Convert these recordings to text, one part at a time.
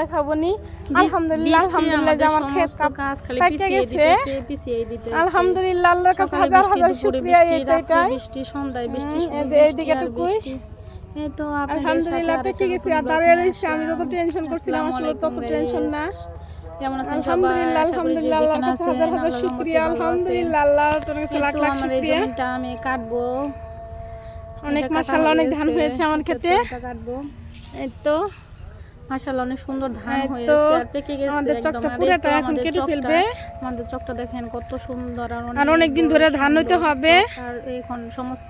দেখাবো নি। আলহামদুলিল্লাহ যে আমার ক্ষেত কাজ খালি পিছিয়ে দিতে আলহামদুলিল্লাহ আল্লাহর কাছে হাজার হাজার শুকরিয়া। এটাই বৃষ্টি সন্ধ্যায় বৃষ্টি এই যে এইদিকে টুকুই এই তো আলহামদুলিল্লাহ পেকে গেছি। আর দাঁড়িয়ে রইছি, আমি যত টেনশন করছিলাম আসলে তত টেনশন না। যেমন আছেন আলহামদুলিল্লাহ আলহামদুলিল্লাহ আল্লাহর কাছে হাজার হাজার শুকরিয়া। আলহামদুলিল্লাহ আল্লাহর কাছে লাখ লাখ শুকরিয়া। আমি কাটবো অনেক, মাশাআল্লাহ অনেক ধান হয়েছে আমার ক্ষেতে। কাটবো এই তো মাশাআল্লাহ অনেক সুন্দর ধান হয়েছে আর পেকে গেছে। আমাদের চকটা পুরোটা এখন কেটে ফেলবে। আমাদের চকটা দেখেন কত সুন্দর। আর অনেক দিন ধরে ধান হইতে হবে। আর এখন সমস্ত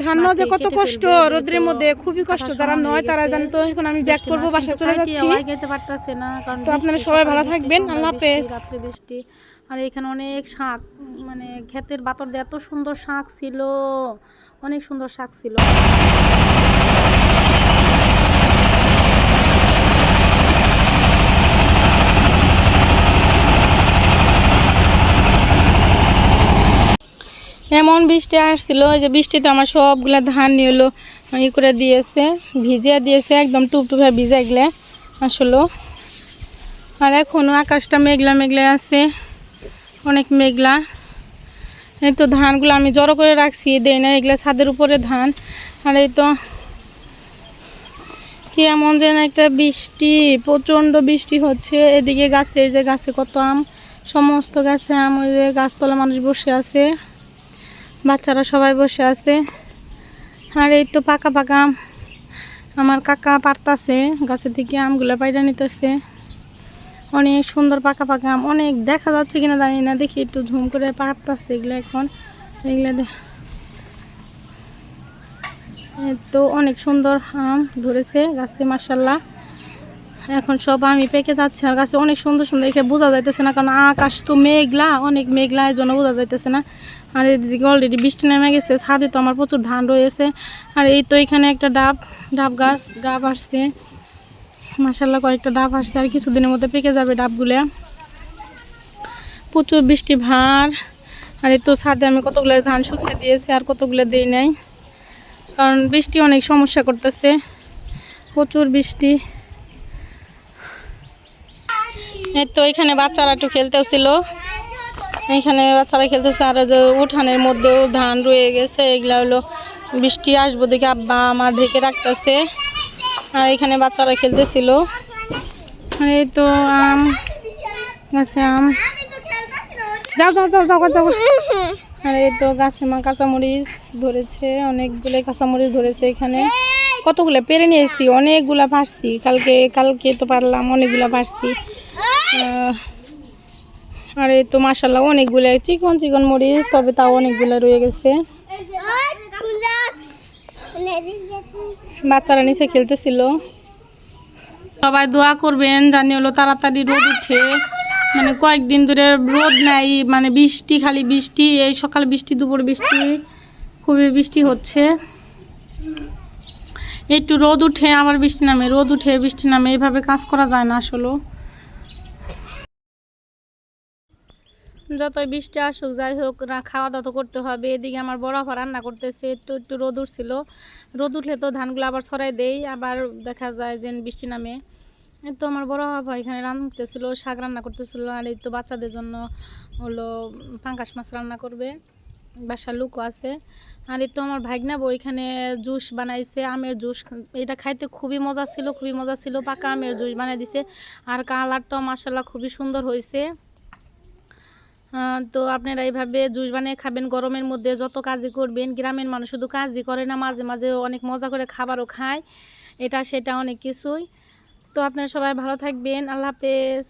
ধান নতে কত কষ্ট, রোদের মধ্যে খুবই কষ্ট। যারা নয় তারা জানে। তো এখন আমি ব্যাক করব, বাসা চলে যাচ্ছি। খেতে পারতাছে না কারণ তো আপনারা সবাই ভালো থাকবেন। আল্লাহ হাফেজ। রাত্রে বৃষ্টি। আর এখানে অনেক শাক, মানে ক্ষেতের বাতর দিয়ে এত সুন্দর শাক ছিল, অনেক সুন্দর শাক ছিল। এমন বৃষ্টি আসছিল, ওই যে বৃষ্টিতে আমার সবগুলা ধান নিয়ে হলো ই করে দিয়েছে, ভিজিয়ে দিয়েছে একদম টুপটুপে ভিজে গেলে আসলো। আর এখনও আকাশটা মেঘলা মেঘলা আছে, অনেক মেঘলা। এই তো ধানগুলো আমি জড়ো করে রাখছি, দেই না, এগুলা ছাদের উপরে ধান। আর এই তো কি এমন যেন একটা বৃষ্টি, প্রচণ্ড বৃষ্টি হচ্ছে। এদিকে গাছে, এই যে গাছে কত আম, সমস্ত গাছে আম। ওই যে গাছতলা মানুষ বসে আছে, বাচ্চারা সবাই বসে আছে। আর এই তো পাকা পাকা আম, আমার কাকা পারতাছে গাছের থেকে আমগুলো পাইরা নিতেছে। অনেক সুন্দর পাকা পাকা আম, অনেক দেখা যাচ্ছে কিনা জানি না, দেখি একটু ঝুম করে পারতাছে এগুলো এখন। এগুলো তো অনেক সুন্দর আম ধরেছে গাছে মাশাআল্লাহ। এখন সব আমি পেকে যাচ্ছে। আর গাছে অনেক সুন্দর সুন্দর, এখানে বোঝা যাইতেছে না কারণ আকাশ তো মেঘলা, অনেক মেঘলা, এই জন্য বোঝা যাইতেছে না। আর এদিকে অলরেডি বৃষ্টি নেমে গেছে, ছাদে তো আমার প্রচুর ধান রয়েছে। আর এই তো এখানে একটা ডাব গাছ, ডাব আসছে মাশাআল্লাহ, কয়েকটা ডাব আসছে। আর কিছুদিনের মধ্যে পেকে যাবে ডাবগুলো। প্রচুর বৃষ্টি ভার। আর এই তো ছাদে আমি কতগুলো ধান শুকিয়ে দিয়েছি, আর কতগুলো দিই নাই কারণ বৃষ্টি অনেক সমস্যা করতেছে, প্রচুর বৃষ্টি। এই তো এখানে বাচ্চারা একটু খেলতেও ছিল, এখানে বাচ্চারা খেলতেছে। আর উঠানের মধ্যেও ধান রয়ে গেছে, এগুলা হলো বৃষ্টি আসবো দেখে আব্বা আমার ঢেকে রাখতেছে। আর এখানে বাচ্চারা খেলতেছিল। আর এই তো আম গাছে আম, যাও যাও যাও যাও যাও। আর এই তো গাছে মা কাঁচামরিচ ধরেছে, অনেকগুলো কাঁচামরিচ ধরেছে এখানে। কতগুলো পেরে নিয়েছি, অনেকগুলা পারছি, কালকে তো পারলাম, অনেকগুলা পারছি। আর এই তো মাশাআল্লাহ অনেকগুলো চিকন চিকন মরিচ, তবে তাও অনেকগুলো রয়ে গেছে। বাচ্চারা নিচে খেলতেছিল। সবাই দোয়া করবেন জানি হলো তাড়াতাড়ি রোদ উঠে, মানে কয়েকদিন ধরে রোদ নাই, মানে বৃষ্টি, খালি বৃষ্টি। এই সকাল বৃষ্টি, দুপুর বৃষ্টি, খুবই বৃষ্টি হচ্ছে। একটু রোদ উঠে আবার বৃষ্টি নামে, রোদ উঠে বৃষ্টি নামে, এইভাবে কাজ করা যায় না আসলে। যতই বৃষ্টি আসুক যাই হোক, খাওয়া দাওয়া তো করতে হবে। এদিকে আমার বড় আপা রান্না করতেছে, একটু রোদ উঠছিল, রোদ উঠলে তো ধানগুলো আবার ছড়াই দেই, আবার দেখা যায় যে বৃষ্টি নামে। এই তো আমার বড় আপা এখানে রান্নাতেছিল, শাক রান্না করতেছিল। আর এই তো বাচ্চাদের জন্য হলো পাঙ্গাস মাছ রান্না করবে, বাসার লুকও আছে। আর এই তো আমার ভাগনা বউ এখানে জুস বানাইছে, আমের জুস। এটা খাইতে খুবই মজা ছিল, খুবই মজা ছিল। পাকা আমের জুস বানাই দিছে, আর কালারটাও মাশাআল্লাহ খুবই সুন্দর হয়েছে। তো আপনারা এইভাবে জুস বানিয়ে খাবেন গরমের মধ্যে, যত কাজই করবেন। গ্রামের মানুষ শুধু কাজই করে না, মাঝে মাঝে অনেক মজা করে খাবারও খায়, এটা সেটা অনেক কিছুই। তো আপনারা সবাই ভালো থাকবেন, আল্লাহ হাফেজ।